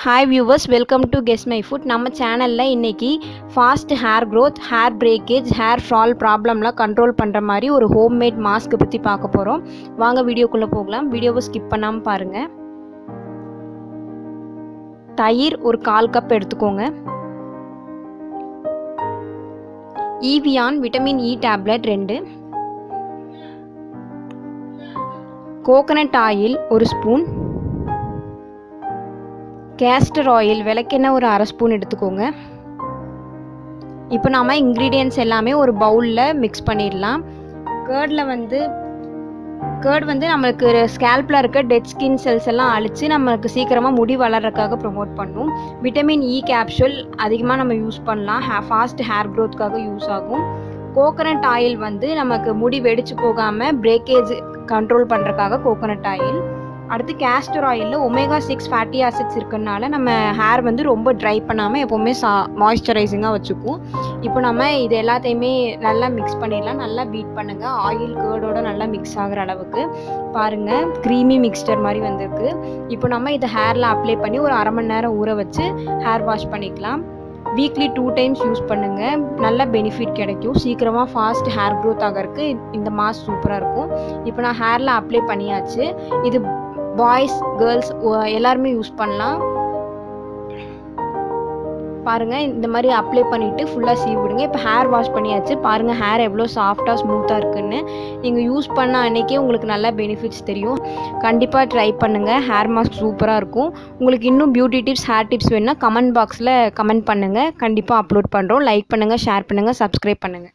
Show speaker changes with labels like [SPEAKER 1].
[SPEAKER 1] Hi viewers, welcome to guess my foot. நம்ம சேனலில் இன்றைக்கி fast hair growth, hair breakage, hair fall ப்ராப்ளம்லாம் control பண்ணுற மாதிரி ஒரு ஹோம்மேட் மாஸ்க்கு பற்றி பார்க்க போகிறோம். வாங்க வீடியோக்குள்ளே போகலாம். வீடியோவை ஸ்கிப் பண்ணாமல் பாருங்கள். தயிர் ஒரு 1/4 கப் எடுத்துக்கோங்க. Evion vitamin E tablet 2, coconut oil 1 spoon, castor oil விளக்கெண்ணெய் ஒரு 1/2 ஸ்பூன் எடுத்துக்கோங்க. இப்போ நாம் இன்க்ரீடியன்ட்ஸ் எல்லாமே ஒரு பவுலில் மிக்ஸ் பண்ணிடலாம். கேர்ட் வந்து நம்மளுக்கு ஸ்கேல்பில் இருக்க டெட் ஸ்கின் செல்ஸ் எல்லாம் அழித்து நம்மளுக்கு சீக்கிரமாக முடி வளர்கிறதுக்காக ப்ரொமோட் பண்ணும். விட்டமின் இ கேப்சூல் அதிகமாக நம்ம யூஸ் பண்ணலாம். ஃபாஸ்ட் ஹேர் க்ரோத்துக்காக யூஸ் ஆகும். கோகனட் ஆயில் வந்து நமக்கு முடி வெடிச்சு போகாமல் பிரேக்கேஜ் கண்ட்ரோல் பண்ணுறதுக்காக கோகனட் ஆயில். அடுத்து கேஸ்டர் ஆயிலில் ஒமேகா 6 ஃபேட்டி ஆசிட்ஸ் இருக்கிறதுனால நம்ம ஹேர் வந்து ரொம்ப ட்ரை பண்ணாமல் எப்போவுமே மாய்ஸ்சரைசிங்காக வச்சுக்கும். இப்போ நம்ம இது எல்லாத்தையுமே நல்லா மிக்ஸ் பண்ணிடலாம். நல்லா பீட் பண்ணுங்கள். ஆயில் கேர்டோட நல்லா மிக்ஸ் ஆகிற அளவுக்கு பாருங்கள். க்ரீமி மிக்ஸ்டர் மாதிரி வந்திருக்கு. இப்போ நம்ம இதை ஹேரில் அப்ளை பண்ணி ஒரு 1/2 மணி நேரம் ஊற வச்சு ஹேர் வாஷ் பண்ணிக்கலாம். வீக்லி 2 டைம்ஸ் யூஸ் பண்ணுங்கள். நல்ல பெனிஃபிட் கிடைக்கும். சீக்கிரமாக ஃபாஸ்ட் ஹேர் க்ரோத் ஆகிறதுக்கு இந்த மாஸ்க் சூப்பராக இருக்கும். இப்போ நான் ஹேரில் அப்ளை பண்ணியாச்சு. இது பாய்ஸ் கேர்ள்ஸ் எல்லாருமே யூஸ் பண்ணலாம். பாருங்கள், இந்த மாதிரி அப்ளை பண்ணிவிட்டு ஃபுல்லாக சீவி விடுங்க. இப்போ ஹேர் வாஷ் பண்ணியாச்சு. பாருங்கள் ஹேர் எவ்வளோ சாஃப்டாக ஸ்மூத்தாக இருக்குன்னு. நீங்கள் யூஸ் பண்ண அன்றைக்கே உங்களுக்கு நல்ல பெனிஃபிட்ஸ் தெரியும். கண்டிப்பாக ட்ரை பண்ணுங்கள். ஹேர் மாஸ்க் சூப்பராக இருக்கும். உங்களுக்கு இன்னும் பியூட்டி டிப்ஸ், ஹேர் டிப்ஸ் வேணுன்னா கமெண்ட் பாக்ஸில் கமெண்ட் பண்ணுங்கள். கண்டிப்பாக அப்லோட் பண்ணுறோம். லைக் பண்ணுங்கள், ஷேர் பண்ணுங்கள், சப்ஸ்கிரைப் பண்ணுங்கள்.